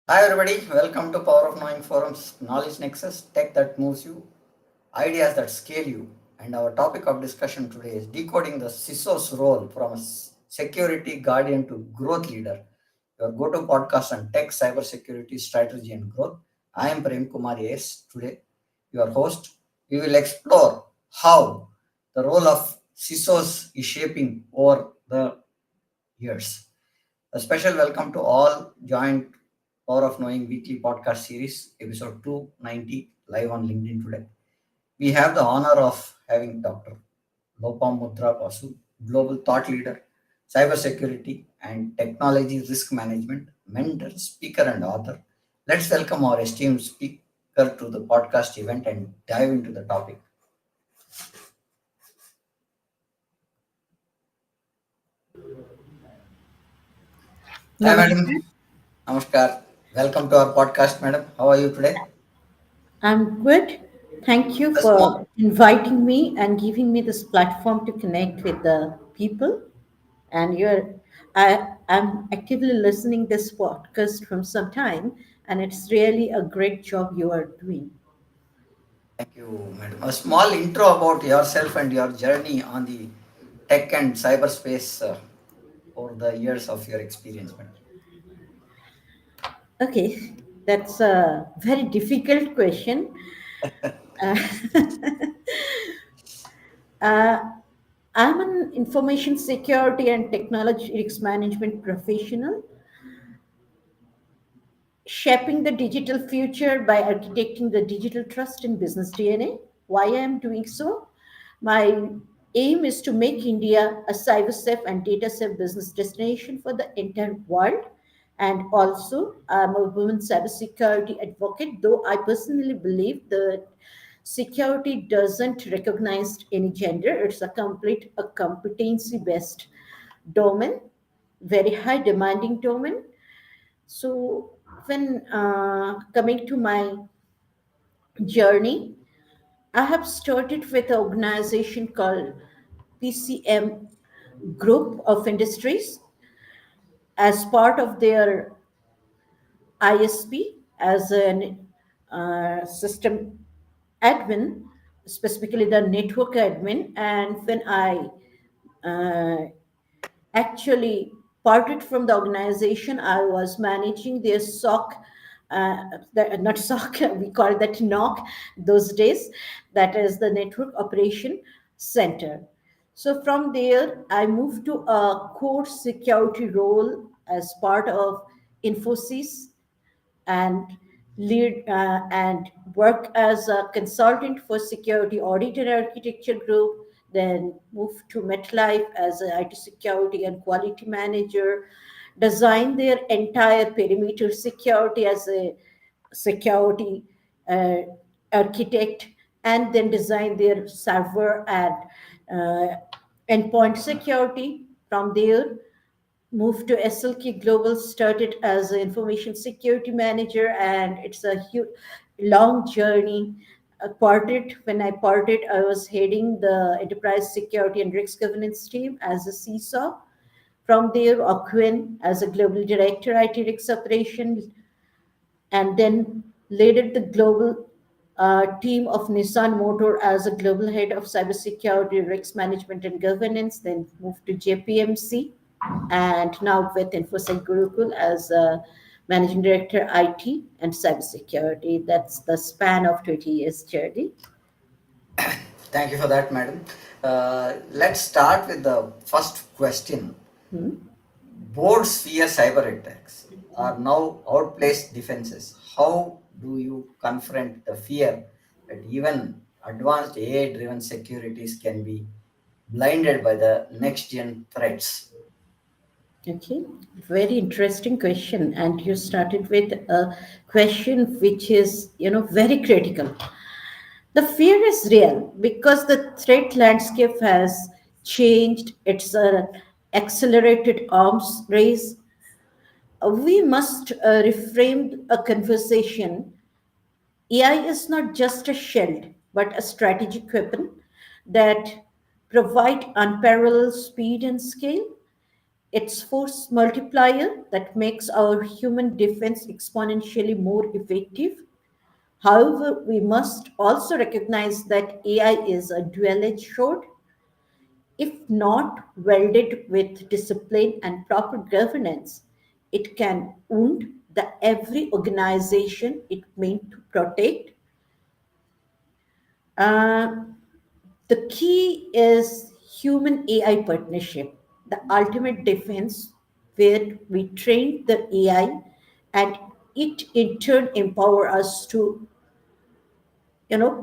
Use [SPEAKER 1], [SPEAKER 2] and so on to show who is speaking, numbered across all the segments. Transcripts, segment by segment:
[SPEAKER 1] Hi everybody, welcome to Power of Knowing Forum's Knowledge Nexus, tech that moves you, ideas that scale you. And our topic of discussion today is decoding the CISO's role from a security guardian to growth leader. Your go-to podcast on tech, cybersecurity, strategy, and growth. I am Prem Kumar. Yes, today your host. We will explore how the role of CISOs is shaping over the years. A special welcome to all joined Power of Knowing weekly podcast series, episode 290, live on LinkedIn today. We have the honor of having Dr. Lopa Basuu, global thought leader, cybersecurity and technology risk management, mentor, speaker, and author. Let's welcome our esteemed speaker to the podcast event and dive into the topic. Hi, madam.
[SPEAKER 2] Namaskar.
[SPEAKER 1] Namaskar. Welcome to our podcast, madam. How are you today?
[SPEAKER 2] I'm good. Thank you
[SPEAKER 1] A small
[SPEAKER 2] for inviting me and giving me this platform to connect with the people. And I'm actively listening this podcast from some time, and it's really a great job you are doing.
[SPEAKER 1] Thank you, madam. A small intro about yourself and your journey on the tech and cyberspace over the years of your experience, madam.
[SPEAKER 2] Okay, that's a very difficult question. Uh, uh, I'm an information security and technology risk management professional shaping the digital future by architecting the digital trust in business DNA. Why I am doing so? My aim is to make India a cyber safe and data safe business destination for the entire world. And also, I'm a women cybersecurity advocate, though I personally believe that security doesn't recognize any gender. It's a competency based domain, very high demanding domain. So, when coming to my journey, I have started with an organization called PCM Group of Industries as part of their ISP as an system admin, specifically the network admin. And when I uh, actually parted from the organization, I was managing their SOC, not SOC, we call that NOC those days, that is the Network Operation Center. So from there, I moved to a core security role as part of Infosys and lead and work as a consultant for security audit and architecture group, then moved to MetLife as an IT security and quality manager, design their entire perimeter security as a security uh, architect, and then design their server and uh, endpoint security. From there, moved to SLK Global, started as an information security manager, and it's a huge, long journey. When I parted, I was heading the enterprise security and risk governance team as a CISO. From there, Aquin as a global director, IT risk operation, and then led the global team of Nissan Motor as a global head of cybersecurity, risk management, and governance. Then moved to JPMC, and now with InfoSec Gurukul as a managing director, IT and cybersecurity. That's the span of 20 years journey.
[SPEAKER 1] Thank you for that, madam. Let's start with the first question.
[SPEAKER 2] Hmm?
[SPEAKER 1] Boards fear cyber attacks are now outplaced defenses. How do you confront the fear that even advanced AI driven securities can be blinded by the next gen threats?
[SPEAKER 2] Okay, very interesting question. And you started with a question which is, very critical. The fear is real because the threat landscape has changed. It's an accelerated arms race. We must reframe a conversation. AI is not just a shield, but a strategic weapon that provide unparalleled speed and scale. It's force multiplier that makes our human defense exponentially more effective. However, we must also recognize that AI is a dual-edged sword. If not welded with discipline and proper governance, it can wound the every organization it meant to protect. Uh, the key is human AI partnership, the ultimate defense where we train the AI and it in turn empower us to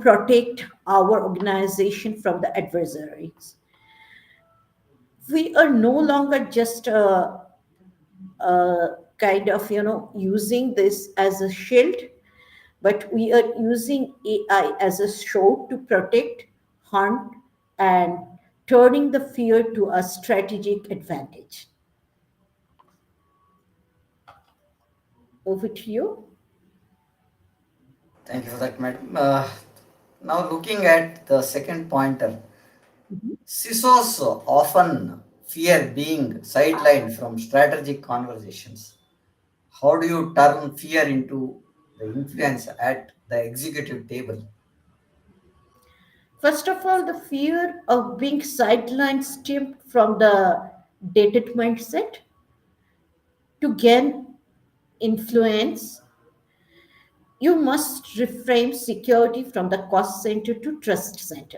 [SPEAKER 2] protect our organization from the adversaries. We are no longer just kind of using this as a shield, but we are using AI as a sword to protect, hunt, and turning the fear to a strategic advantage. Over to you.
[SPEAKER 1] Thank you for that, madam. Now, looking at the second pointer, CISOs often fear being sidelined from strategic conversations. How do you turn fear into the influence at the executive table?
[SPEAKER 2] First of all, the fear of being sidelined stemmed from the dated mindset. To gain influence, you must reframe security from the cost center to trust center,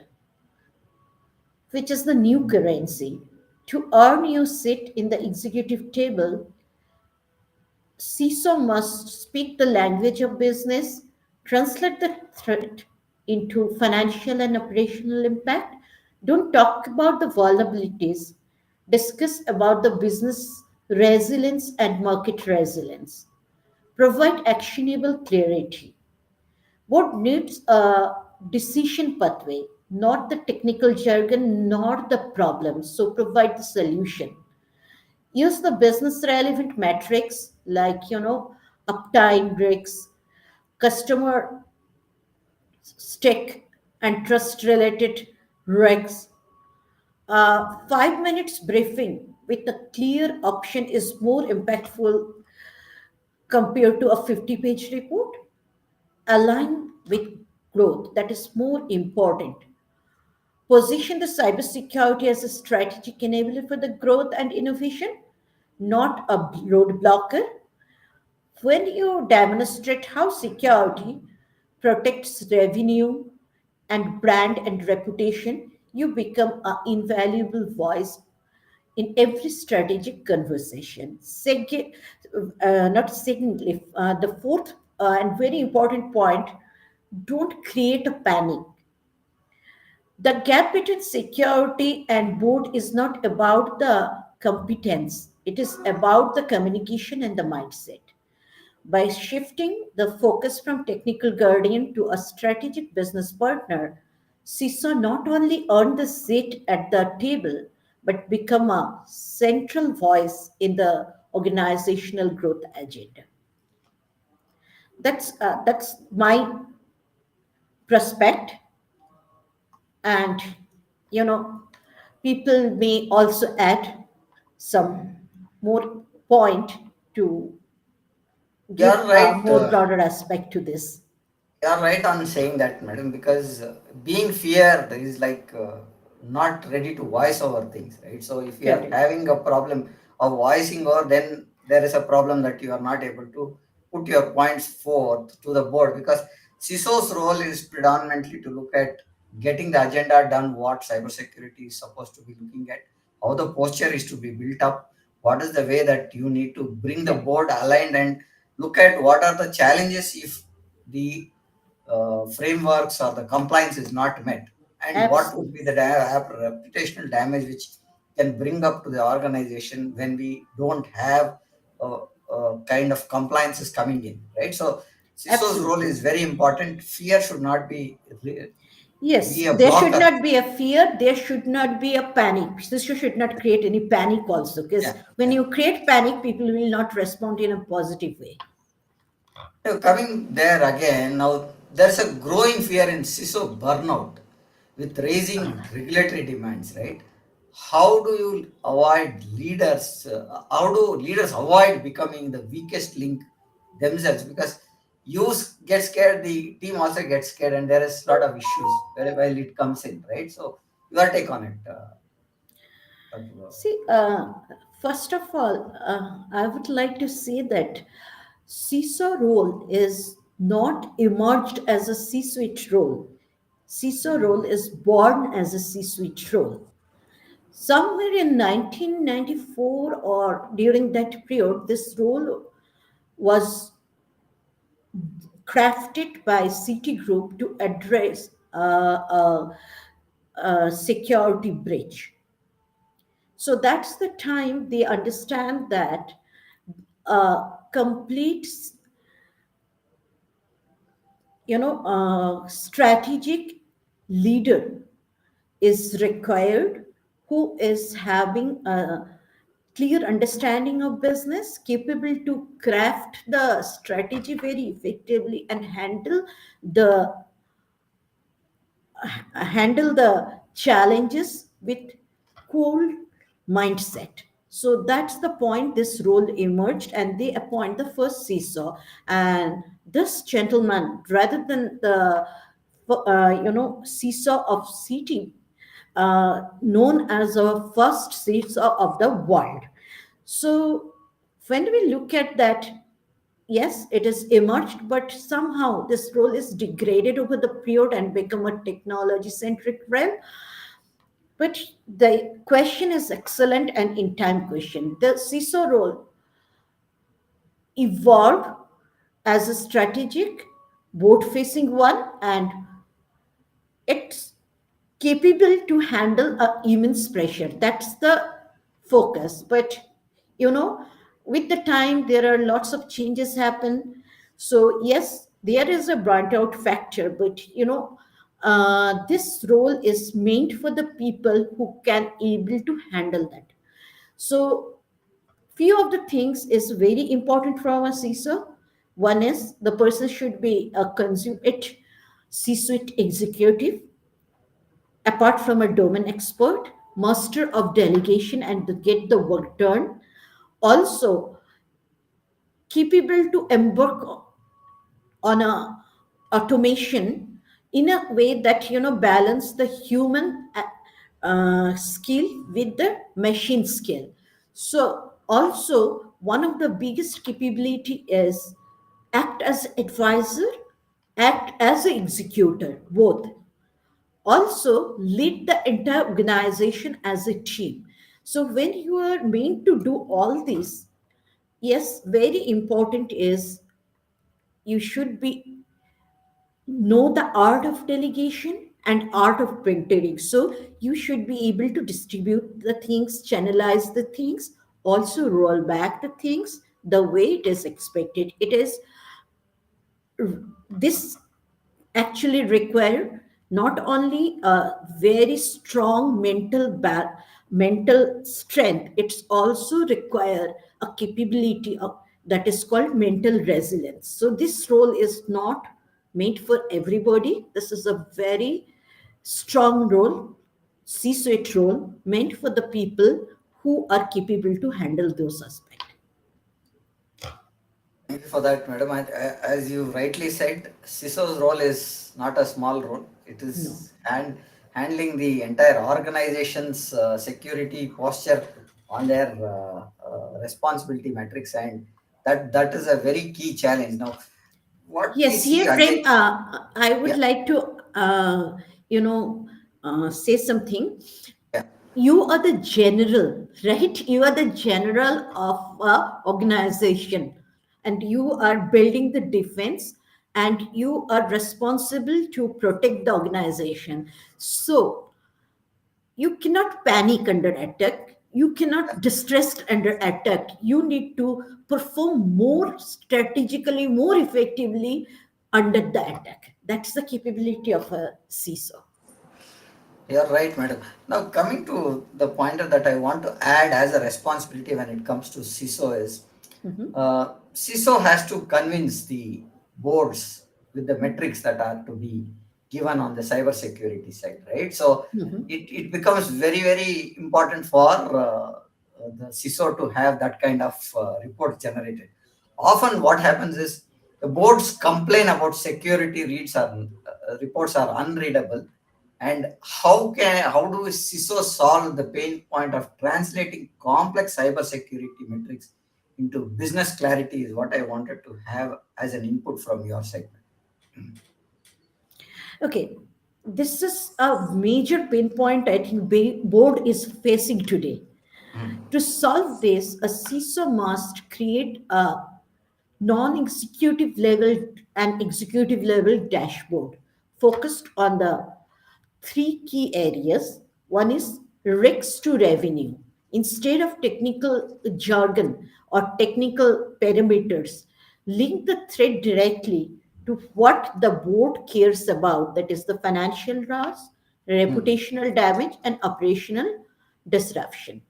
[SPEAKER 2] which is the new currency. To earn your seat in the executive table, CISO must speak the language of business, translate the threat into financial and operational impact. Don't talk about the vulnerabilities. Discuss about the business resilience and market resilience. Provide actionable clarity. What needs a decision pathway, not the technical jargon, nor the problem. So provide the solution. Use the business relevant metrics like uptime risks, customer stick, and trust related risks. 5 minutes briefing with a clear option is more impactful compared to a 50-page report. Align with growth, that is more important. Position the cybersecurity as a strategic enabler for the growth and innovation, not a roadblocker. When you demonstrate how security protects revenue and brand and reputation, you become an invaluable voice in every strategic conversation. The fourth and very important point, don't create a panic. The gap between security and board is not about the competence, it is about the communication and the mindset. By shifting the focus from technical guardian to a strategic business partner, CISO not only earned the seat at the table, but become a central voice in the organizational growth agenda. That's my prospect, and you know, people may also add some more point to give
[SPEAKER 1] You're
[SPEAKER 2] a
[SPEAKER 1] right.
[SPEAKER 2] more broader aspect to this.
[SPEAKER 1] You're right on saying that, madam, because being feared is like not ready to voice over things, right? So if you are
[SPEAKER 2] Correct.
[SPEAKER 1] having a problem of voicing over, then there is a problem that you are not able to put your points forth to the board because CISO's role is predominantly to look at getting the agenda done, what cybersecurity is supposed to be looking at, how the posture is to be built up, what is the way that you need to bring the board aligned and look at what are the challenges if the frameworks or the compliance is not met, and what would
[SPEAKER 2] Absolutely.
[SPEAKER 1] be the reputational damage which can bring up to the organization when we don't have kind of compliances coming in, right? So CISO's role
[SPEAKER 2] Absolutely.
[SPEAKER 1] is very important. Fear should not be
[SPEAKER 2] Yes,
[SPEAKER 1] a
[SPEAKER 2] there should
[SPEAKER 1] blocker.
[SPEAKER 2] not be a fear, there should not be a panic. Sister should not create any panic also, because
[SPEAKER 1] Yeah,
[SPEAKER 2] when
[SPEAKER 1] yeah.
[SPEAKER 2] you create panic, people will not respond in a positive way.
[SPEAKER 1] Now, coming there again, now there's a growing fear in CISO burnout with raising regulatory demands, right? How do you avoid leaders? How do leaders avoid becoming the weakest link themselves? Because get scared, the team also gets scared, and there is a lot of issues while it comes in, right? So, your take on it, Dr.
[SPEAKER 2] See, first of all, I would like to say that CISO role is not emerged as a C-suite role. CISO role is born as a C-suite role. Somewhere in 1994 or during that period, this role was crafted by Citigroup to address a security breach. So that's the time they understand that a complete, strategic leader is required who is having a clear understanding of business, capable to craft the strategy very effectively and the handle the challenges with cool mindset. So that's the point this role emerged, and they appoint the first CISO. And this gentleman, rather than the CISO of city, known as a first CISO of the world. So when we look at that, yes, it is emerged, but somehow this role is degraded over the period and become a technology centric realm. But the question is excellent and in time question. The CISO role evolved as a strategic, board facing one, and it's capable to handle a immense pressure. That's the focus. But you know, with the time, there are lots of changes happen. So yes, there is a burnt out factor, but this role is meant for the people who can able to handle that. So few of the things is very important from a CISO. One is the person should be a consummate C-suite executive, apart from a domain expert, master of delegation and to get the work done, also capable to embark on a automation in a way that balance the human skill with the machine skill. So also one of the biggest capability is act as advisor, act as an executor, both. Also lead the entire organization as a team. So when you are meant to do all this, yes, very important is you should be know the art of delegation and art of mentoring. So you should be able to distribute the things, channelize the things, also roll back the things the way it is expected. It is this actually require not only a very strong mental strength, it's also require a capability of that is called mental resilience. So this role is not made for everybody. This is a very strong role, C-suite role, meant for the people who are capable to handle those aspects.
[SPEAKER 1] Thank you for that, madam. As you rightly said, CISO's role is not a small role. It
[SPEAKER 2] No.
[SPEAKER 1] is handling the entire organization's security posture on their responsibility metrics, and that is a very key challenge. Now, what we
[SPEAKER 2] Yes,
[SPEAKER 1] see
[SPEAKER 2] here,
[SPEAKER 1] again,
[SPEAKER 2] Prem, I would
[SPEAKER 1] yeah,
[SPEAKER 2] like to you know, say something.
[SPEAKER 1] Yeah.
[SPEAKER 2] You are the general, right? You are the general of a organization, and you are building the defense, and you are responsible to protect the organization. So you cannot panic under attack. You cannot distress under attack. You need to perform more strategically, more effectively under the attack. That's the capability of a CISO.
[SPEAKER 1] You're right, madam. Now, coming to the pointer that I want to add as a responsibility when it comes to CISO is CISO has to convince the boards with the metrics that are to be given on the cybersecurity side, right? So
[SPEAKER 2] Mhm.
[SPEAKER 1] it becomes very, very important for the CISO to have that kind of report generated. Often, what happens is the boards complain about security reports are unreadable, and how do CISO solve the pain point of translating complex cybersecurity metrics into business clarity is what I wanted to have as an input from your side.
[SPEAKER 2] Okay, this is a major pain point I think board is facing today.
[SPEAKER 1] Mm,
[SPEAKER 2] To solve this, a CISO must create a non-executive level and executive level dashboard focused on the three key areas. One is risks to revenue. Instead of technical jargon or technical parameters, link the threat directly to what the board cares about, that is, the financial loss,
[SPEAKER 1] mm.
[SPEAKER 2] reputational damage, and operational disruption.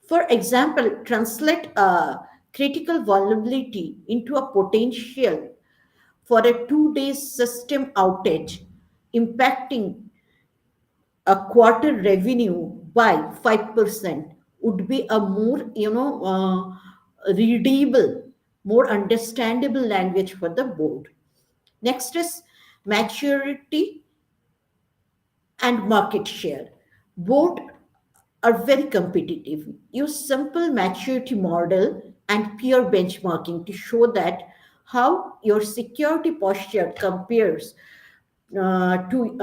[SPEAKER 2] For example, translate a critical vulnerability into a potential for a 2 day system outage impacting a quarter revenue by 5% would be a more, readable, more understandable language for the board. Next is maturity and market share. Both are very competitive. Use simple maturity model and peer benchmarking to show that how your security posture compares to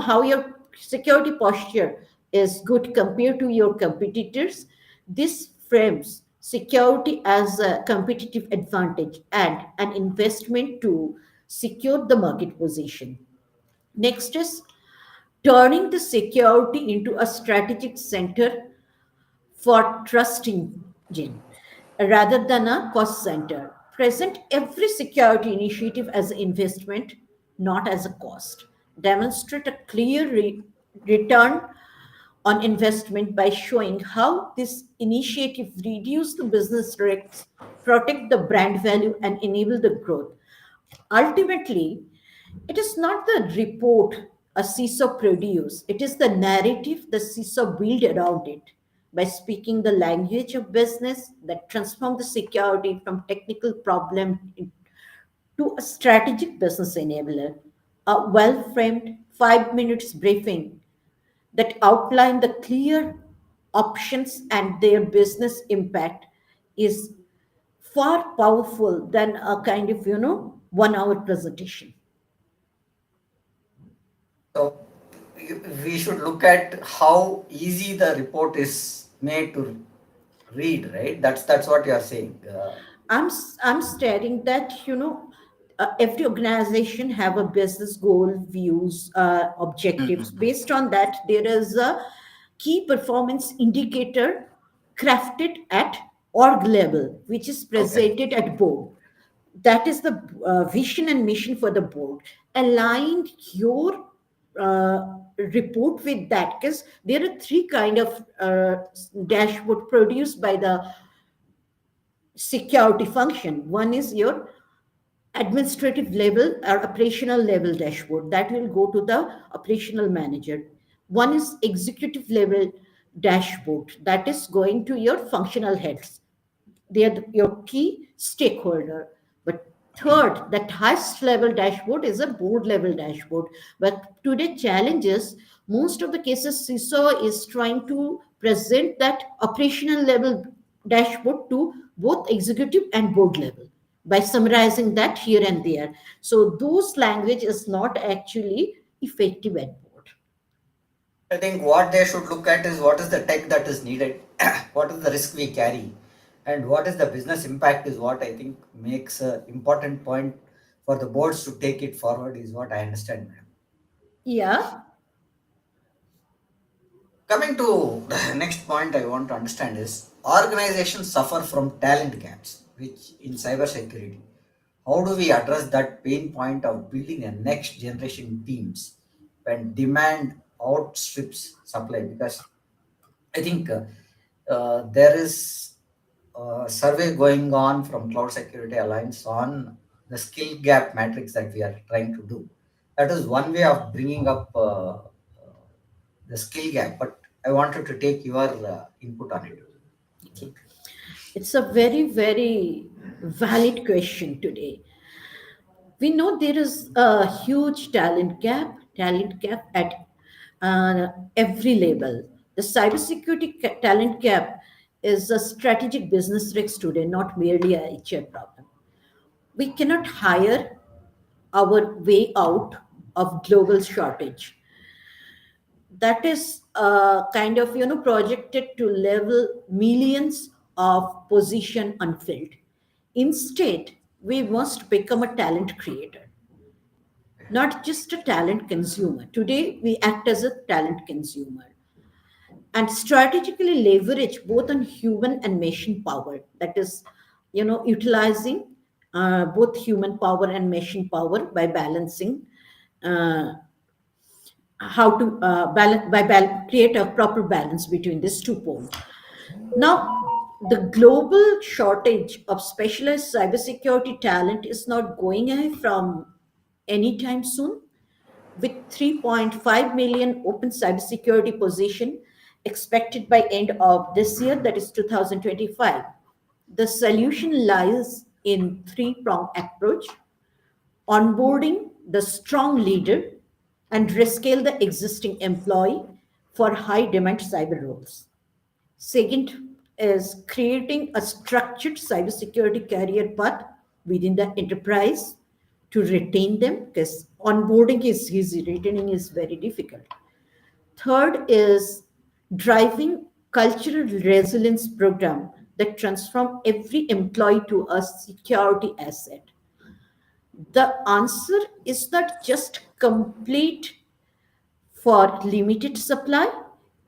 [SPEAKER 2] how your security posture is good compared to your competitors. This frames security as a competitive advantage and an investment to secure the market position. Next is turning the security into a strategic center for trust engine rather than a cost center. Present every security initiative as an investment, not as a cost. Demonstrate a clear return on investment by showing how this initiative reduce the business risks, protect the brand value, and enable the growth. Ultimately, it is not the report a CISO produce, it is the narrative the CISO build around it by speaking the language of business that transform the security from technical problem to a strategic business enabler. A well-framed 5 minutes briefing that outline the clear options and their business impact is far powerful than a kind of 1 hour presentation.
[SPEAKER 1] So we should look at how easy the report is made to read, right? That's what you are saying.
[SPEAKER 2] I'm stating that every organization have a business goal, views, objectives.
[SPEAKER 1] Mhm.
[SPEAKER 2] Based on that, there is a key performance indicator crafted at org level, which is
[SPEAKER 1] Okay.
[SPEAKER 2] presented at board. That is the vision and mission for the board. Align your report with that, because there are three kind of dashboard produced by the security function. One is your administrative level or operational level dashboard that will go to the operational manager. One is executive level dashboard that is going to your functional heads. They are your key stakeholder. But third, that highest level dashboard is a board level dashboard. But today challenges, most of the cases CISO is trying to present that operational level dashboard to both executive and board level by summarizing that here and there. So those language is not actually effective at board.
[SPEAKER 1] I think what they should look at is what is the tech that is needed, what is the risk we carry, and what is the business impact is what I think makes an important point for the boards to take it forward is what I understand, madam.
[SPEAKER 2] Yeah,
[SPEAKER 1] Coming to the next point I want to understand is organizations suffer from talent gaps, which in cybersecurity, how do we address that pain point of building a next generation teams when demand outstrips supply? Because I think there is a survey going on from Cloud Security Alliance on the skill gap matrix that we are trying to do. That is one way of bringing up the skill gap, but I wanted to take your input on it.
[SPEAKER 2] okay. It's a very, very valid question today. We know there is a huge talent gap at every level. The cybersecurity talent gap is a strategic business risk today, not merely a HR problem. We cannot hire our way out of global shortage. That is kind of projected to level millions of position unfilled. Instead, we must become a talent creator, not just a talent consumer. Today, we act as a talent consumer and strategically leverage both on human and machine power. That is, utilizing both human power and machine power by balancing uh, how to create a proper balance between these two poles. Now, the global shortage of specialized cybersecurity talent is not going away from anytime soon. With 3.5 million open cybersecurity position expected by end of this year, that is 2025, the solution lies in three-pronged approach: onboarding the strong leader and rescale the existing employee for high demand cyber roles. Second is creating a structured cybersecurity career path within the enterprise to retain them, because onboarding is easy, retaining is very difficult. Third is driving cultural resilience program that transform every employee to a security asset. The answer is not just complete for limited supply,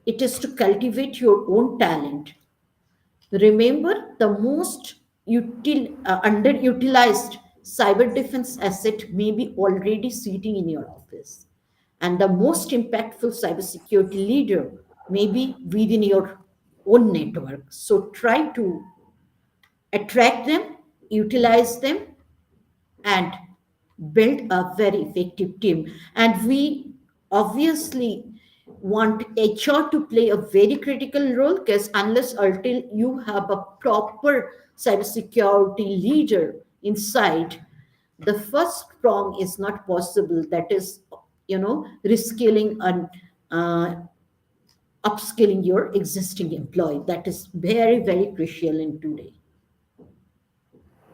[SPEAKER 2] it is to cultivate your own talent. Remember, the most underutilized cyber defense asset may be already sitting in your office, and the most impactful cybersecurity leader may be within your own network. So try to attract them, utilize them, and build a very effective team. And we obviously want HR to play a very critical role, because unless until you have a proper cybersecurity leader inside, the first prong is not possible. That is, reskilling and upskilling your existing employee. That is very, very crucial in today.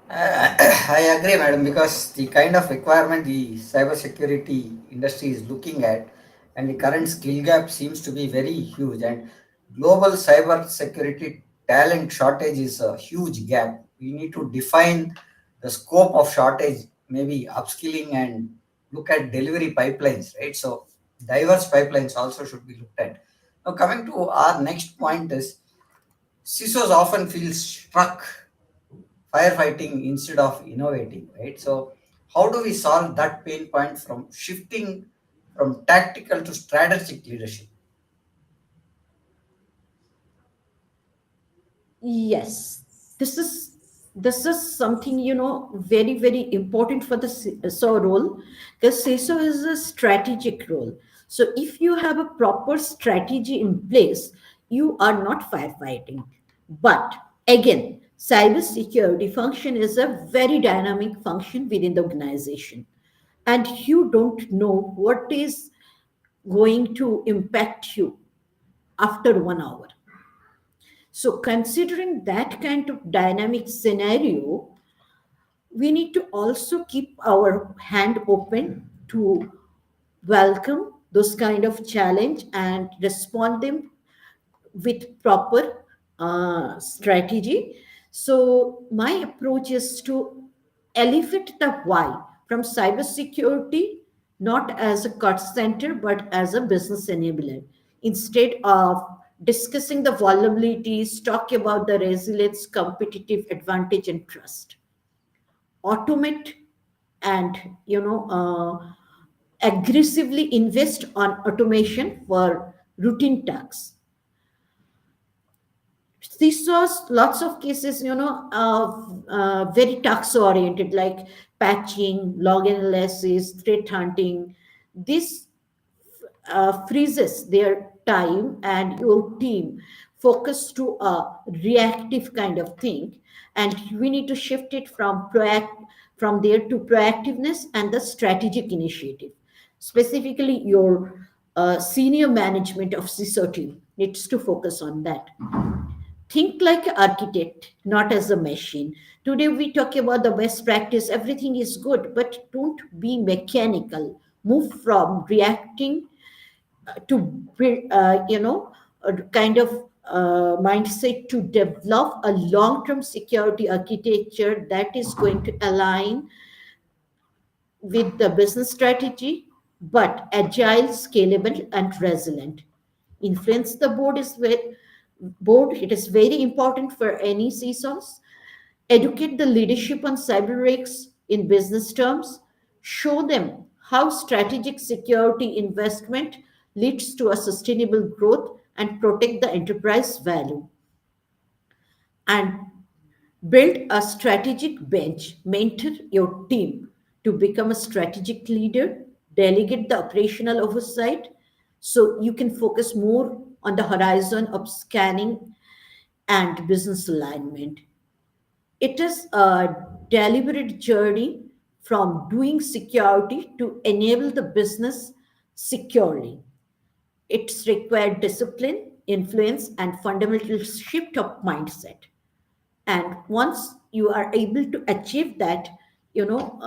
[SPEAKER 1] I agree, madam, because the kind of requirement the cybersecurity industry is looking at and the current skill gap seems to be very huge. And global cybersecurity talent shortage is a huge gap. We need to define the scope of shortage, maybe upskilling and look at delivery pipelines, right? So, diverse pipelines also should be looked at. Now, coming to our next point is CISOs often feel stuck firefighting instead of innovating, right? So, how do we solve that pain point from shifting from tactical to strategic leadership?
[SPEAKER 2] Yes, this is this is something very, very important for the CISO role, because CISO is a strategic role. So if you have a proper strategy in place, you are not firefighting. But again, cybersecurity function is a very dynamic function within the organization, and you don't know what is going to impact you after 1 hour. So, considering that kind of dynamic scenario, we need to also keep our hand open to welcome those kind of challenge and respond them with proper strategy. So my approach is to elevate the why from cybersecurity not as a cost center but as a business enabler. Instead of discussing the vulnerabilities, talk about the resilience, competitive advantage, and trust. Automate and aggressively invest on automation for routine tasks. This was lots of cases, very task oriented, like patching, log analysis, threat hunting. This freezes their time and your team focus to a reactive kind of thing, and we need to shift it from there to proactiveness and the strategic initiative. Specifically, your senior management of CISO team needs to focus on that. Think like an architect, not as a machine. Today we talk about the best practice, everything is good, but don't be mechanical. Move from reacting to a kind of mindset to develop a long-term security architecture that is going to align with the business strategy, but agile, scalable, and resilient. Influence the board. It is very important for any CISOs. Educate the leadership on cyber risks in business terms. Show them how strategic security investment leads to a sustainable growth and protect the enterprise value. And build a strategic bench. Mentor your team to become a strategic leader. Delegate the operational oversight so you can focus more on the horizon of scanning and business alignment. It is a deliberate journey from doing security to enable the business securely. It's required discipline, influence, and fundamental shift of mindset. And once you are able to achieve that, you know,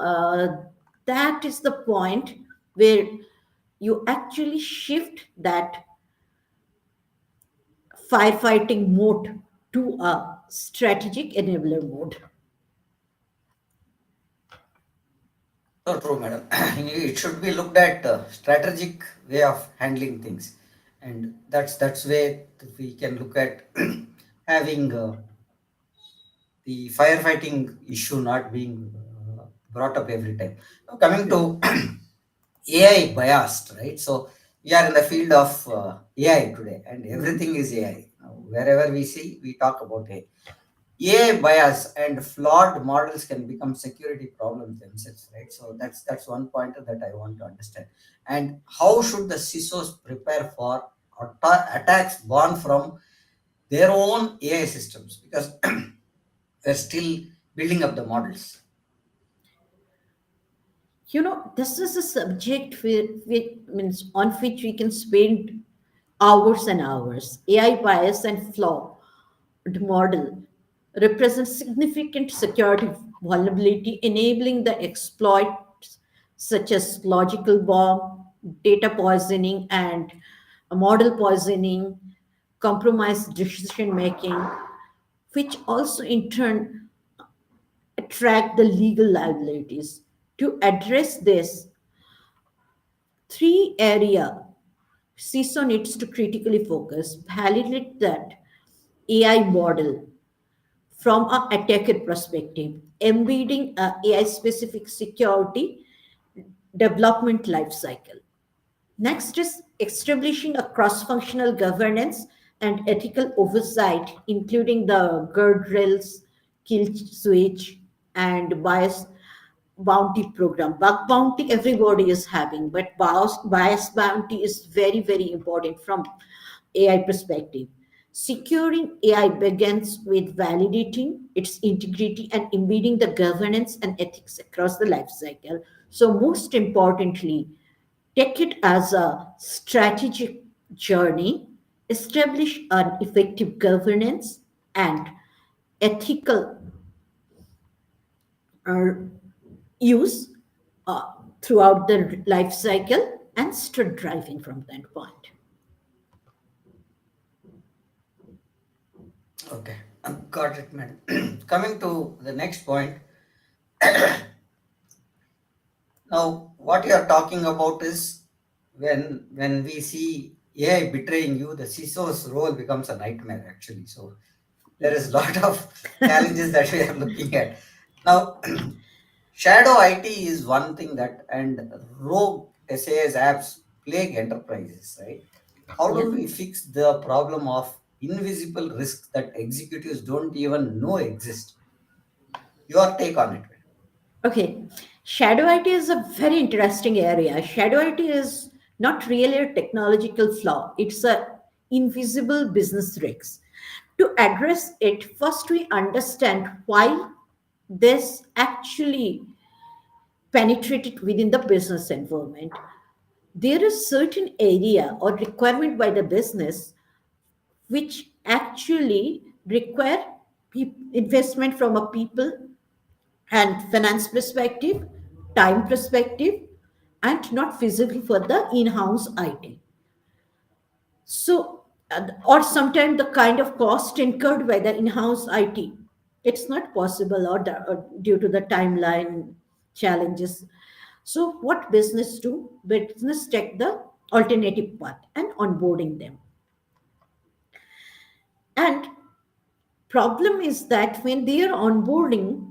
[SPEAKER 2] that is the point where you actually shift that firefighting mode to a strategic enabler mode.
[SPEAKER 1] So true, madam. It should be looked at strategic way of handling things, and that's way that we can look at having the firefighting issue not being brought up every time. Now, coming
[SPEAKER 2] Sure.
[SPEAKER 1] to AI biased, right? So we are in the field of AI today, and
[SPEAKER 2] Mhm.
[SPEAKER 1] everything is AI. Now, wherever we see, we talk about AI. AI bias and flawed models can become security problems themselves, right? So that's one pointer that I want to understand. And how should the CISOs prepare for attacks born from their own AI systems? Because we're still building up the models.
[SPEAKER 2] This is a subject means on which we can spend hours and hours. AI bias and flaw model represents significant security vulnerability, enabling the exploits such as logical bomb, data poisoning, and model poisoning, compromised decision making, which also in turn attract the legal liabilities. To address this, three area CISO needs to critically focus, validate that AI model from an attacker perspective, embedding a AI specific security development lifecycle. Next is establishing a cross functional governance and ethical oversight, including the guardrails, kill switch, and bias bounty program. Bug bounty everybody is having, but bias bounty is very, very important from AI perspective. Securing AI begins with validating its integrity and embedding the governance and ethics across the life cycle. So, most importantly, take it as a strategic journey, establish an effective governance and ethical uh, use uh, throughout the life cycle, and start driving from that point.
[SPEAKER 1] Okay, got it, man. Coming to the next point, now what you are talking about is when we see AI betraying you, the CISO's role becomes a nightmare actually. So there is a
[SPEAKER 2] Yes.
[SPEAKER 1] lot of challenges that we are looking at. Now, shadow IT is one thing that, and rogue SAS apps plague enterprises, right? How
[SPEAKER 2] Yeah.
[SPEAKER 1] do we fix the problem of invisible risks that executives don't even know exist? Your take on it.
[SPEAKER 2] Okay. Shadow IT is a very interesting area. Shadow IT is not really a technological flaw. It's a invisible business risk. To address it, first we understand why this actually penetrated within the business environment. There is certain area or requirement by the business which actually require investment from a people and finance perspective, time perspective, and not feasible for the in-house IT. So, or sometimes the kind of cost incurred by the in-house IT, it's not possible or due to the timeline challenges. So, what business do? Business take the alternative path and onboarding them. And problem is that when they are onboarding,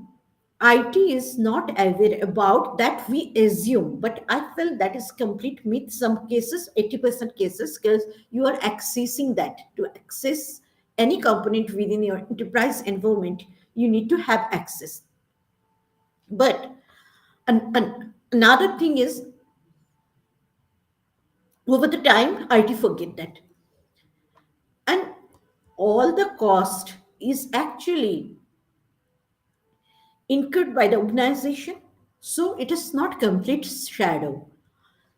[SPEAKER 2] IT is not aware about that, we assume, but I feel that is complete myth. Some cases, 80% cases, because you are accessing that. To access any component within your enterprise environment, you need to have access. But another thing is, over the time, IT forget that. And all the cost is actually incurred by the organization, so it is not complete shadow.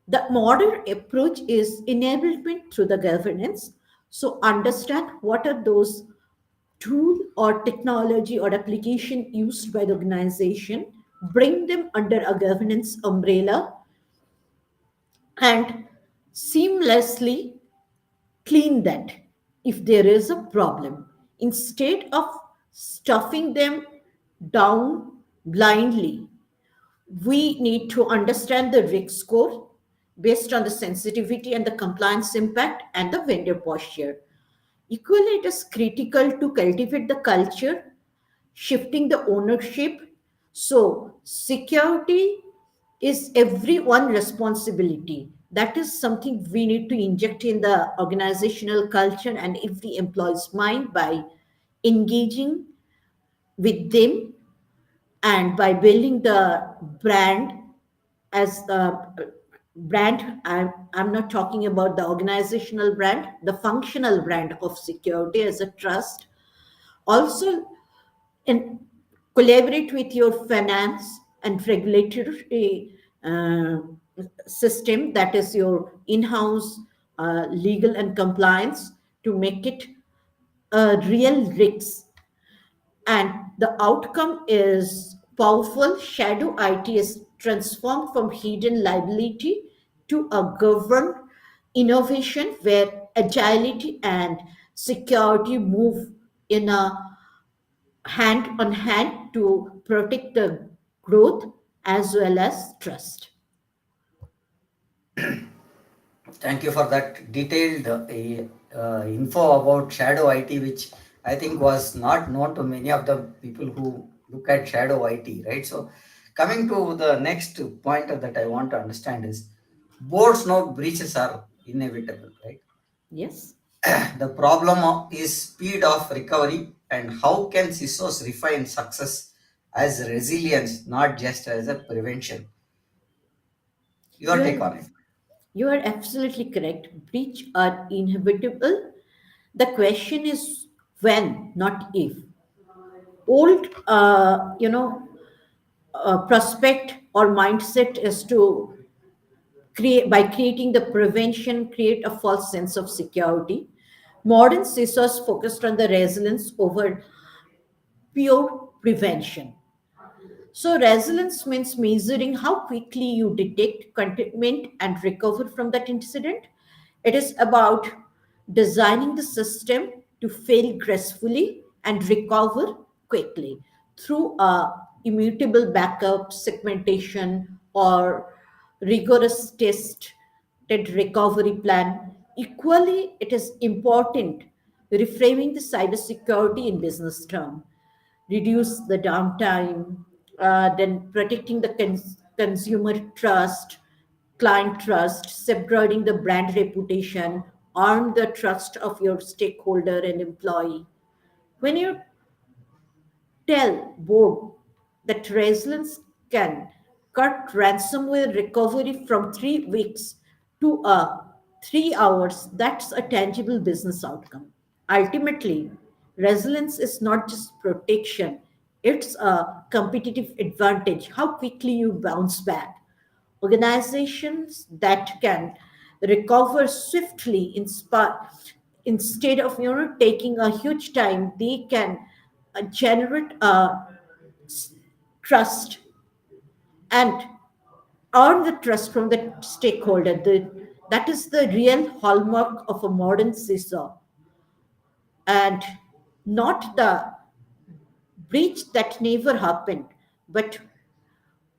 [SPEAKER 2] The modern approach is enablement through the governance. So understand what are those tool or technology or application used by the organization, bring them under a governance umbrella, and seamlessly clean that if there is a problem, instead of stuffing them down blindly. We need to understand the risk score based on the sensitivity and the compliance impact and the vendor posture. Equally, it is critical to cultivate the culture, shifting the ownership. So, security is everyone responsibility. That is something we need to inject in the organizational culture and every employee's mind by engaging with them and by building the brand as the brand. I'm not talking about the organizational brand, the functional brand of security as a trust. Also, and collaborate with your finance and regulatory system, that is your in-house legal and compliance, to make it a real risk. And the outcome is powerful. Shadow IT is transformed from hidden liability to a governed innovation where agility and security move in a hand on hand to protect the growth as well as trust.
[SPEAKER 1] Thank you for that detailed info about shadow IT, which I think was not known to many of the people who look at shadow IT, right? So, coming to the next pointer that I want to understand is boards know breaches are inevitable, right?
[SPEAKER 2] Yes.
[SPEAKER 1] The problem is speed of recovery, and how can CISOs refine success as resilience, not just as a prevention? Your
[SPEAKER 2] You
[SPEAKER 1] take
[SPEAKER 2] are
[SPEAKER 1] on it.
[SPEAKER 2] you are absolutely correct. Breach are inevitable. The question is when, not if. Old, prospect or mindset is to create, by creating the prevention, create a false sense of security. Modern CISOs focused on the resilience over pure prevention. So, resilience means measuring how quickly you detect, containment, and recover from that incident. It is about designing the system to fail gracefully and recover quickly through a immutable backup, segmentation, or rigorous tested recovery plan. Equally, it is important reframing the cybersecurity in business terms, reduce the downtime, then protecting the consumer trust, client trust, safeguarding the brand reputation, earn the trust of your stakeholder and employee. When you tell board that resilience can cut ransomware recovery from 3 weeks to 3 hours, that's a tangible business outcome. Ultimately, resilience is not just protection, it's a competitive advantage. How quickly you bounce back. Organizations that can recover swiftly instead of taking a huge time, they can generate trust and earn the trust from the stakeholder. That is the real hallmark of a modern CISO, and not the breach that never happened, but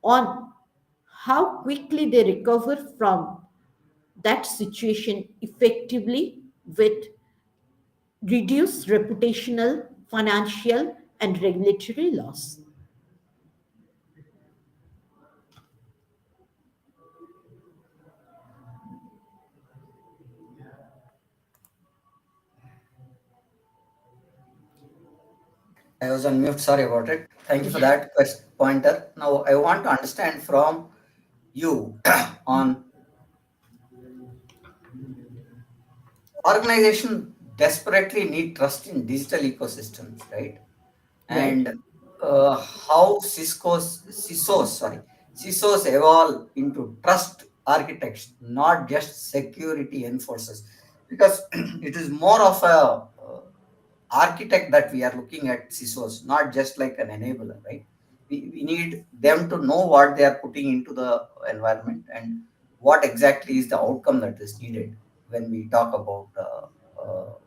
[SPEAKER 2] on how quickly they recover from that situation effectively with reduced reputational, financial, and regulatory loss.
[SPEAKER 1] I was on mute, sorry about it. Thank you for that pointer. Now, I want to understand from you on organization desperately need trust in digital ecosystems, right?
[SPEAKER 2] Right.
[SPEAKER 1] And how CISOs evolve into trust architects, not just security enforcers, because it is more of a architect that we are looking at CISOs, not just like an enabler, right? We need them to know what they are putting into the environment and what exactly is the outcome that is needed when we talk about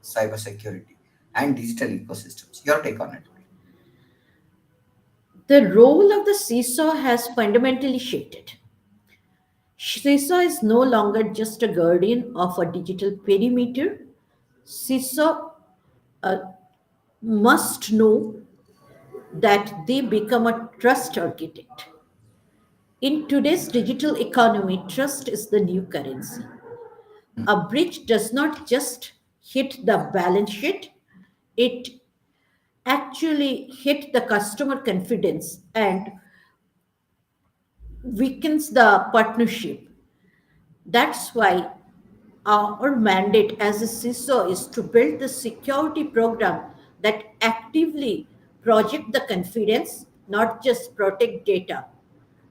[SPEAKER 1] cybersecurity and digital ecosystems. Your take on it.
[SPEAKER 2] The role of the CISO has fundamentally shifted. CISO is no longer just a guardian of a digital perimeter. CISO uh, must know that they become a trust architect. In today's digital economy, trust is the new currency. A breach does not just hit the balance sheet, it actually hit the customer confidence and weakens the partnership. That's why our mandate as a CISO is to build the security program that actively project the confidence, not just protect data.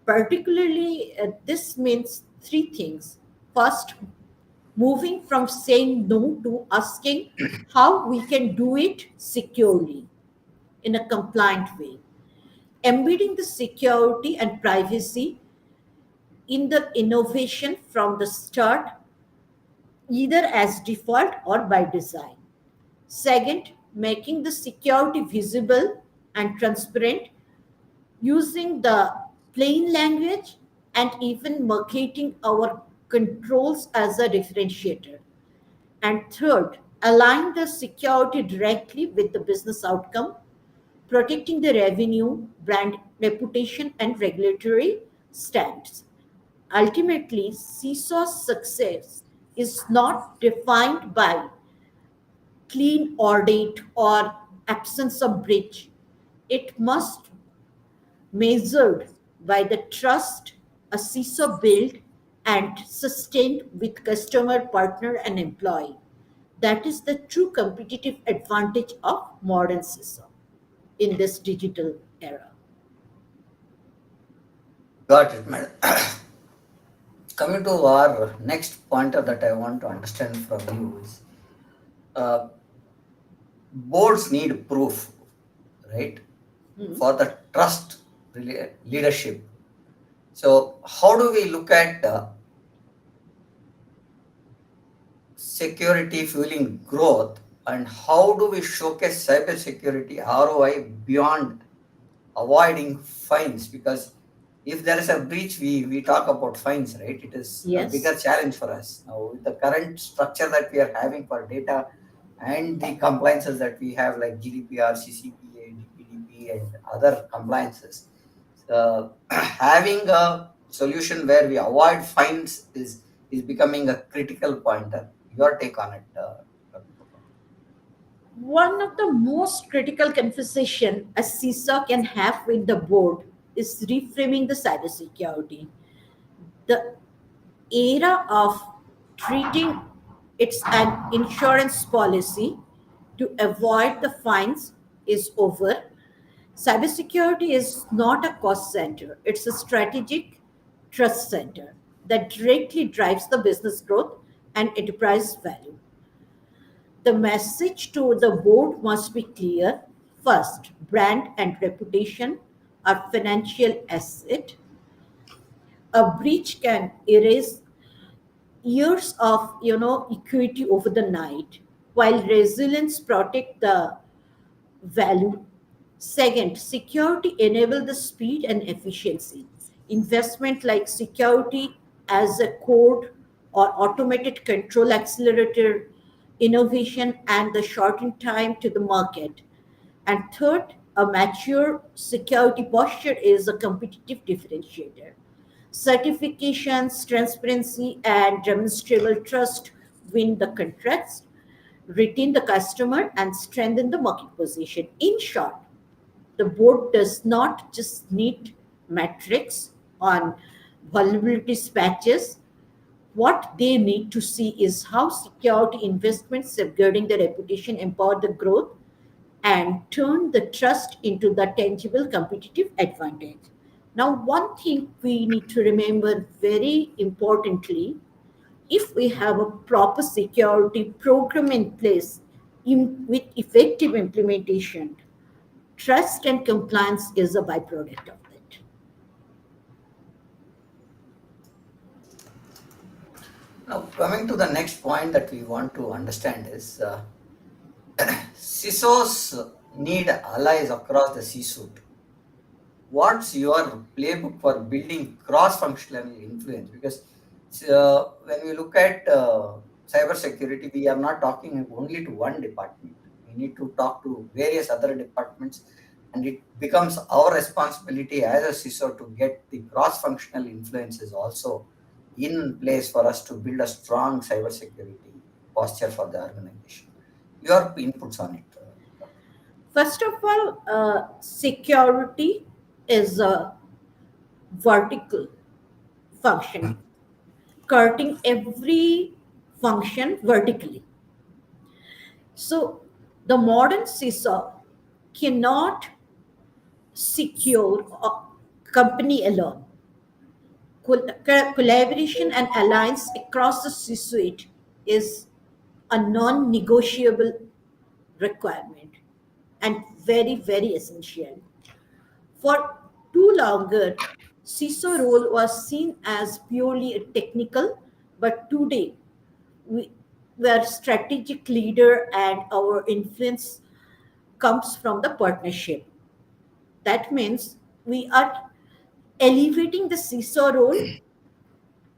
[SPEAKER 2] Particularly, this means three things. First, moving from saying no to asking how we can do it securely in a compliant way. Embedding the security and privacy in the innovation from the start, either as default or by design. Second, making the security visible and transparent using the plain language and even marketing our controls as a differentiator. And third, align the security directly with the business outcome, protecting the revenue, brand reputation, and regulatory stands. Ultimately, CISO's success is not defined by clean audit or absence of breach. It must measured by the trust a CISO built and sustained with customer, partner, and employee. That is the true competitive advantage of modern CISO in this digital era.
[SPEAKER 1] Got it, madam. Coming to our next pointer that I want to understand from you is uh, boards need proof, right?
[SPEAKER 2] Hmm.
[SPEAKER 1] For the trust leadership. So, how do we look at security fueling growth, and how do we showcase cybersecurity ROI beyond avoiding fines? Because if there is a breach, we talk about fines, right? It is a
[SPEAKER 2] Yes.
[SPEAKER 1] bigger challenge for us now with the current structure that we are having for data and the compliances that we have, like GDPR, CCPA, DPDP, and other compliances. Having a solution where we avoid fines is becoming a critical pointer. Your take on it, Dr. Kumar?
[SPEAKER 2] One of the most critical conversation a CISO can have with the board is reframing the cybersecurity. The era of treating it's an insurance policy to avoid the fines is over. Cybersecurity is not a cost center, it's a strategic trust center that directly drives the business growth and enterprise value. The message to the board must be clear. First, brand and reputation are financial asset. A breach can erase years of equity over the night, while resilience protect the value. Second, security enable the speed and efficiency. Investment like security as a code or automated control accelerator innovation and the shortened time to the market. And third, a mature security posture is a competitive differentiator. Certifications, transparency, and demonstrable trust win the contracts, retain the customer, and strengthen the market position. In short, the board does not just need metrics on vulnerability patches. What they need to see is how security investments safeguarding the reputation empower the growth and turn the trust into the tangible competitive advantage. Now, one thing we need to remember very importantly, if we have a proper security program in place with effective implementation, trust and compliance is a byproduct of that.
[SPEAKER 1] Now, coming to the next point that we want to understand is CISOs need allies across the C-suite. What's your playbook for building cross-functional influence? Because when we look at cybersecurity, we are not talking only to one department. We need to talk to various other departments, and it becomes our responsibility as a CISO to get the cross-functional influences also in place for us to build a strong cybersecurity posture for the organization. Your inputs on it, Dr.
[SPEAKER 2] First of all, security is a vertical function, cutting every function vertically. So the modern CISO cannot secure a company alone. Collaboration and alliance across the C-suite is a non-negotiable requirement and very, very essential. For too longer, CISO role was seen as purely a technical, but today we, we are strategic leader and our influence comes from the partnership. That means we are elevating the CISO role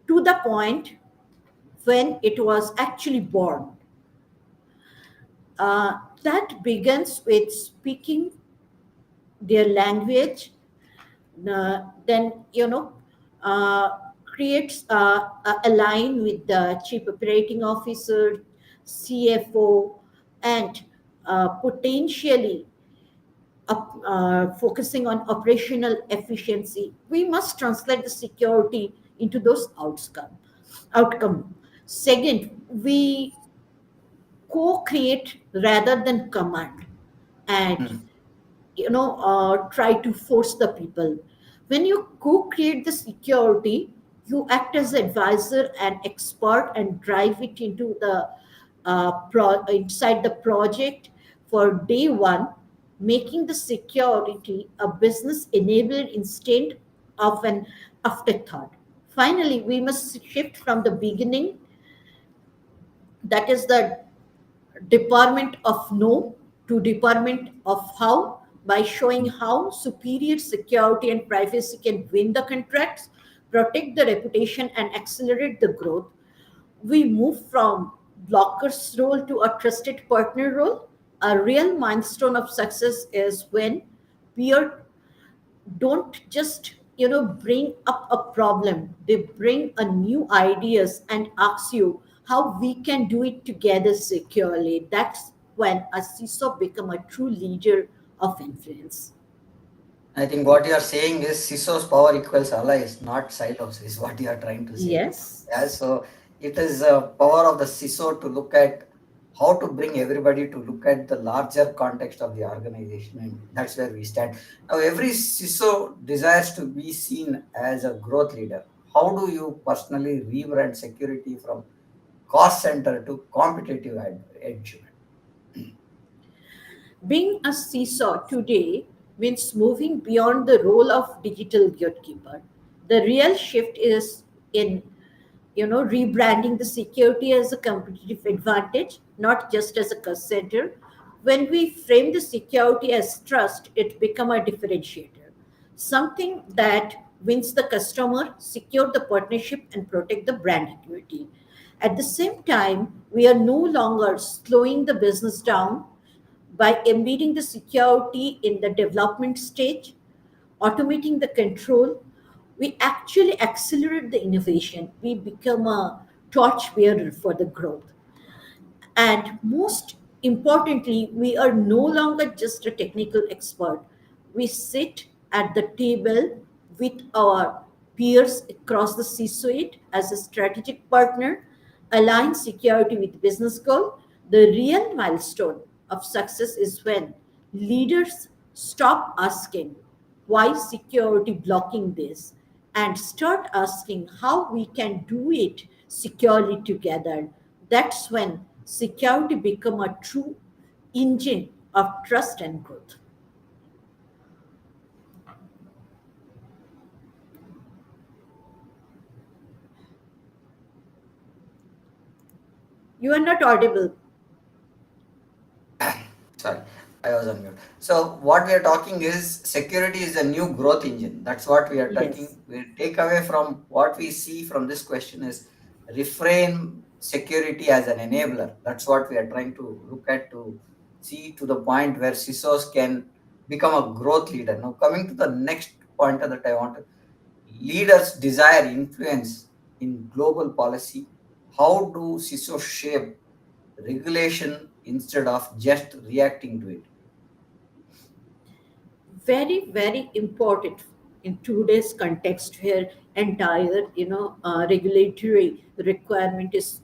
[SPEAKER 2] to the point when it was actually born. That begins with speaking their language, then uh, creates a line with the chief operating officer, CFO, and potentially focusing on operational efficiency. We must translate the security into those outcome. Second, we co-create rather than command, and
[SPEAKER 1] Hmm.
[SPEAKER 2] try to force the people. When you co-create the security, you act as advisor and expert and drive it into the inside the project for day one. making the security a business enabled instead of an afterthought. Finally, we must shift from the beginning, that is the department of no, to department of how, by showing how superior security and privacy can win the contracts, protect the reputation, and accelerate the growth. We move from blocker's role to a trusted partner role. A real milestone of success is when peer don't just bring up a problem, they bring a new ideas and ask you how we can do it together securely. That's when a CISO become a true leader of influence.
[SPEAKER 1] I think what you are saying is CISO's power equals allies, not silos, is what you are trying to say.
[SPEAKER 2] Yes.
[SPEAKER 1] Yeah, so it is a power of the CISO to look at how to bring everybody to look at the larger context of the organization, and that's where we stand. Now, every CISO desires to be seen as a growth leader. How do you personally rebrand security from cost center to competitive edge?
[SPEAKER 2] Being a CISO today means moving beyond the role of digital gatekeeper. The real shift is in rebranding the security as a competitive advantage, not just as a cost center. When we frame the security as trust, it become a differentiator, something that wins the customer, secure the partnership, and protect the brand equity. At the same time, we are no longer slowing the business down by embedding the security in the development stage, automating the control. We actually accelerate the innovation. We become a torchbearer for the growth. And most importantly, we are no longer just a technical expert. We sit at the table with our peers across the C suite as a strategic partner, align security with business goal. The real milestone of success is when leaders stop asking why security blocking this and start asking how we can do it securely together. That's when security become a true engine of trust and growth. You are not audible.
[SPEAKER 1] Sorry, I was on mute. So what we are talking is security is a new growth engine. That's what we are
[SPEAKER 2] Yes.
[SPEAKER 1] talking. We take away from what we see from this question is reframe security as an enabler. That's what we are trying to look at to see to the point where CISOs can become a growth leader. Now coming to the next pointer that I want to, leaders desire influence in global policy. How do CISOs shape regulation instead of just reacting to it?
[SPEAKER 2] Very, very important in today's context where entire regulatory requirement is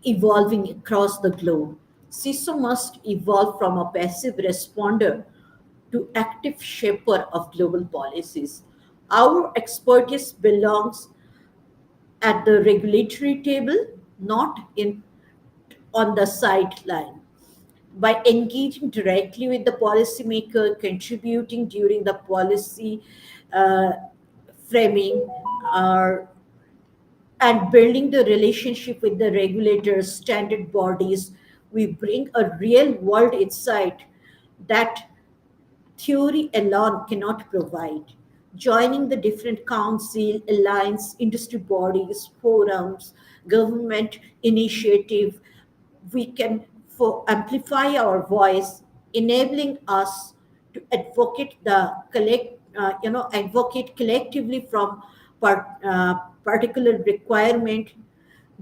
[SPEAKER 2] evolving across the globe. CISO must evolve from a passive responder to active shaper of global policies. Our expertise belongs at the regulatory table, not in on the sideline. By engaging directly with the policymaker, contributing during the policy uh, framing, uh, and building the relationship with the regulators, standard bodies, we bring a real world insight that theory alone cannot provide. Joining the different council, alliance, industry bodies, forums, government initiative, we can amplify our voice, enabling us to advocate collectively from particular requirement,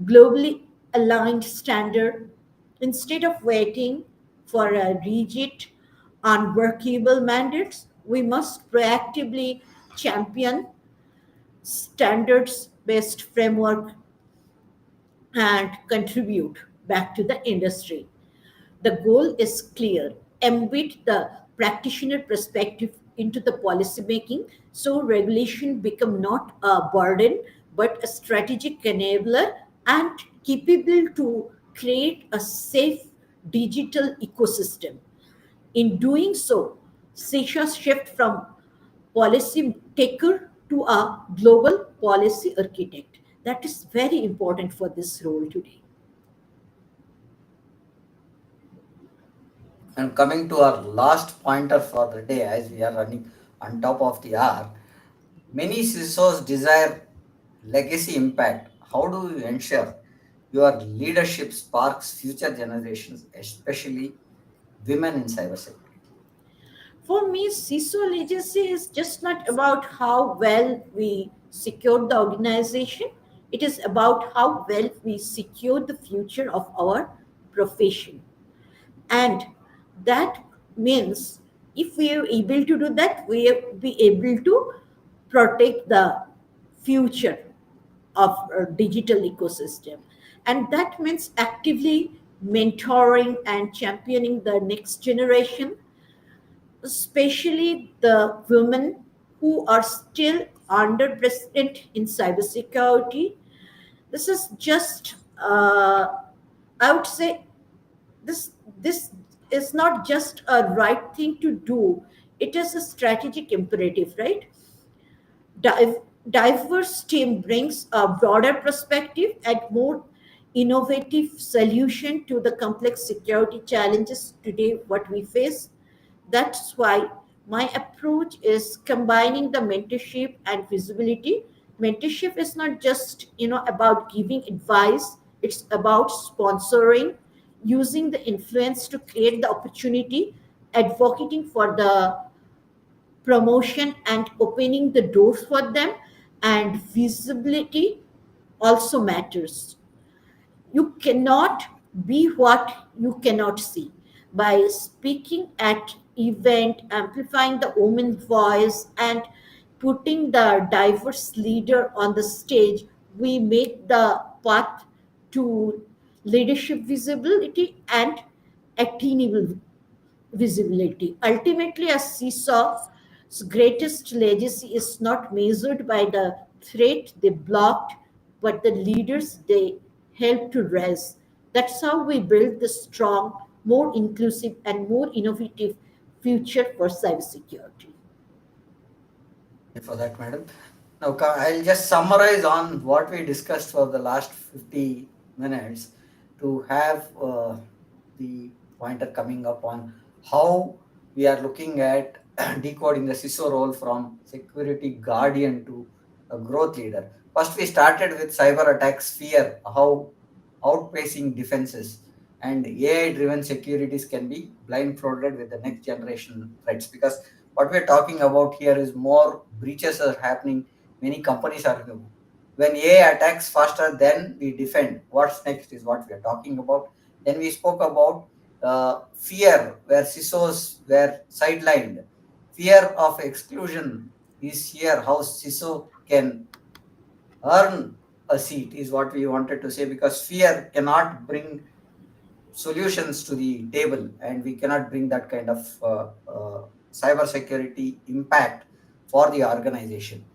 [SPEAKER 2] globally aligned standard. Instead of waiting for a rigid, unworkable mandates, we must proactively champion standards-based framework and contribute back to the industry. The goal is clear: embed the practitioner perspective into the policy making so regulation become not a burden but a strategic enabler and capable to create a safe digital ecosystem. In doing so, Seychelles shift from policy taker to a global policy architect. That is very important for this role today.
[SPEAKER 1] And coming to our last pointer for the day, as we are running on top of the hour, many CISOs desire legacy impact. How do you ensure your leadership sparks future generations, especially women in cybersecurity?
[SPEAKER 2] For me, CISO legacy is just not about how well we secured the organization, it is about how well we secure the future of our profession. And that means if we are able to do that, we will be able to protect the future of our digital ecosystem. And that means actively mentoring and championing the next generation, especially the women who are still underrepresented in cybersecurity. This is just, I would say, this is not just a right thing to do. It is a strategic imperative, right? Div- Diverse team brings a broader perspective and more innovative solution to the complex security challenges today what we face. That's why my approach is combining the mentorship and visibility. Mentorship is not just about giving advice, it's about sponsoring, using the influence to create the opportunity, advocating for the promotion and opening the doors for them. And visibility also matters. You cannot be what you cannot see. By speaking at event, amplifying the woman's voice, and putting the diverse leader on the stage, we make the path to leadership visibility and attainable visibility. Ultimately, a seesaw's greatest legacy is not measured by the threat they blocked, but the leaders they helped to raise. That's how we build the strong, more inclusive, and more innovative future for cybersecurity.
[SPEAKER 1] Thank you for that, madam. Now, I'll just summarize on what we discussed for the last 50 minutes to have the pointer coming up on how we are looking at decoding the CISO role from security guardian to a growth leader. First, we started with cyber attacks fear, how outpacing defenses and AI driven securities can be blindfolded with the next generation threats, because what we're talking about here is more breaches are happening. Many companies are, when AI attacks faster than we defend, what's next is what we are talking about. Then we spoke about fear, where CISOs were sidelined. Fear of exclusion is here, how CISO can earn a seat is what we wanted to say, because fear cannot bring solutions to the table, and we cannot bring that kind of cyber security impact for the organization.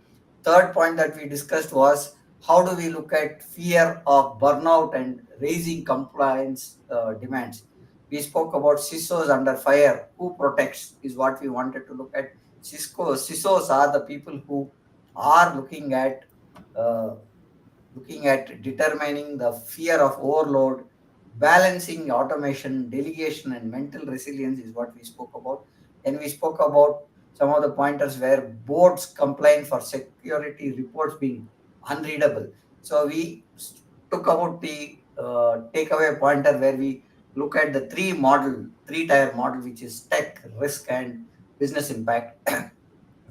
[SPEAKER 1] Third point that we discussed was how do we look at fear of burnout and raising compliance demands. We spoke about CISOs under fire, who protects is what we wanted to look at. CISOs are the people who are uh, looking at determining the fear of overload, balancing automation, delegation, and mental resilience is what we spoke about. Then we spoke about some of the pointers where boards complain for security reports being unreadable. So we took about the takeaway pointer where we look at the three tier model, which is tech, risk, and business impact.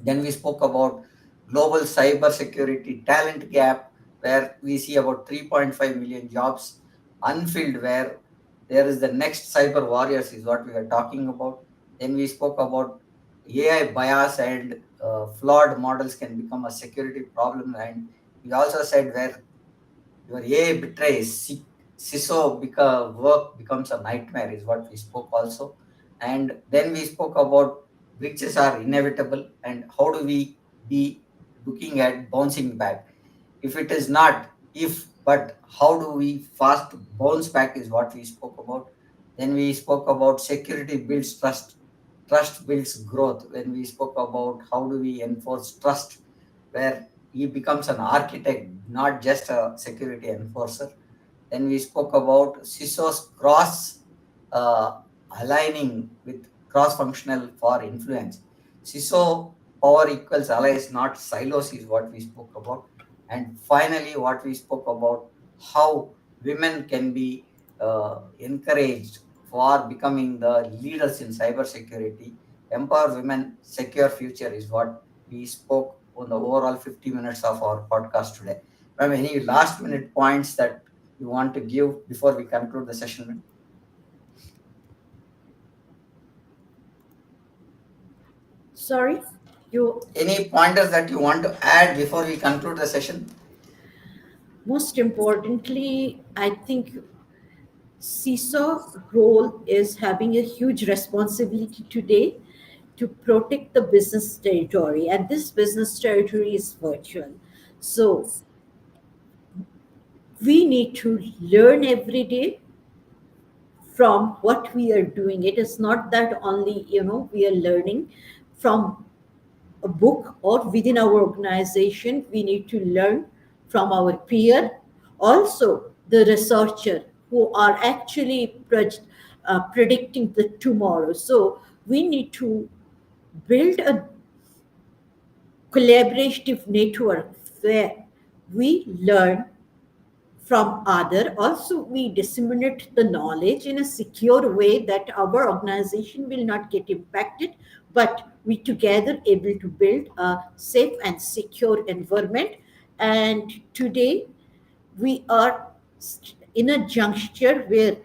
[SPEAKER 1] Then we spoke about global cybersecurity talent gap, where we see about 3.5 million jobs unfilled, where there is the next cyber warriors is what we are talking about. Then we spoke about AI bias and flawed models can become a security problem. And we also said where your AI betrays, CISO work becomes a nightmare is what we spoke also. And then we spoke about breaches are inevitable and how do we be looking at bouncing back. If it is not, if, but how do we fast bounce back is what we spoke about. Then we spoke about security builds trust. trust builds growth, when we spoke about how do we enforce trust, where he becomes an architect, not just a security enforcer. Then we spoke about CISO's cross uh, aligning with cross functional for influence. CISO power equals allies, not silos, is what we spoke about. And finally, what we spoke about how women can be encouraged for becoming the leaders in cybersecurity. Empower women, secure future is what we spoke on the overall 50 minutes of our podcast today. Ma'am, any last minute points that you want to give before we conclude the session, ma'am?
[SPEAKER 2] Sorry, you.
[SPEAKER 1] Any pointers that you want to add before we conclude the session?
[SPEAKER 2] Most importantly, I think CISO role is having a huge responsibility today to protect the business territory, and this business territory is virtual. So we need to learn every day from what we are doing. It is not that only we are learning from a book or within our organization. We need to learn from our peer, also the researcher who are actually predicting the tomorrow. So we need to build a collaborative network where we learn from other. Also we disseminate the knowledge in a secure way that our organization will not get impacted, but we together able to build a safe and secure environment. And today we are in a juncture where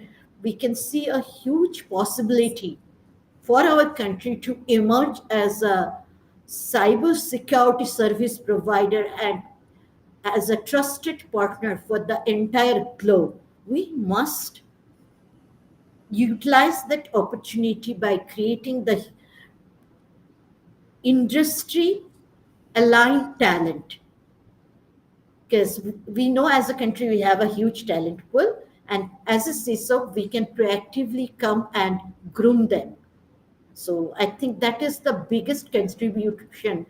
[SPEAKER 2] we can see a huge possibility for our country to emerge as a cyber security service provider and as a trusted partner for the entire globe. We must utilize that opportunity by creating the industry aligned talent, because we know as a country we have a huge talent pool, and as a CISO we can proactively come and groom them. So I think that is the biggest contribution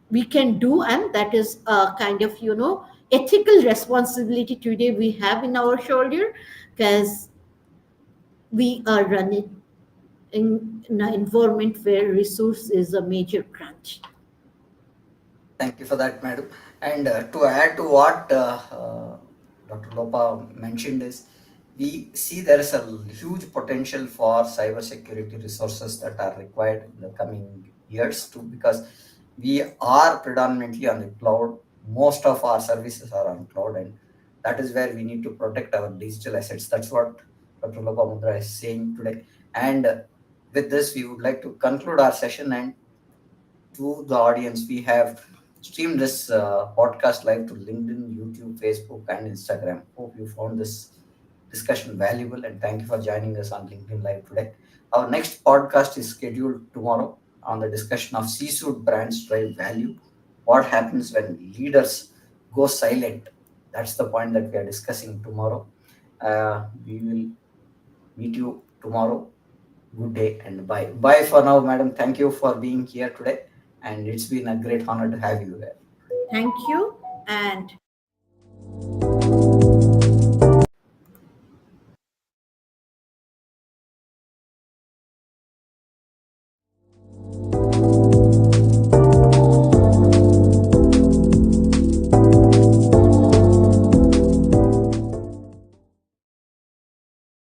[SPEAKER 2] we can do, and that is a kind of ethical responsibility today we have in our shoulder, because we are running in an environment where resource is a major crunch.
[SPEAKER 1] Thank you for that, madam. And to add to what Dr. Lopa mentioned is, we see there is a huge potential for cybersecurity resources that are required in the coming years too, because we are predominantly on the cloud. Most of our services are on cloud, and that is where we need to protect our digital assets. That's what Dr. Lopa Mudraa is saying today. And with this, we would like to conclude our session. And to the audience, we have streamed this podcast live to LinkedIn, YouTube, Facebook, and Instagram. Hope you found this discussion valuable, and thank you for joining us on LinkedIn Live today. Our next podcast is scheduled tomorrow on the discussion of C-suite brands drive value. What happens when leaders go silent? That's the point that we are discussing tomorrow. We will meet you tomorrow. Good day and bye. Bye for now, madam. Thank you for being here today. And it's been a great honor to have you here.
[SPEAKER 2] Thank you, and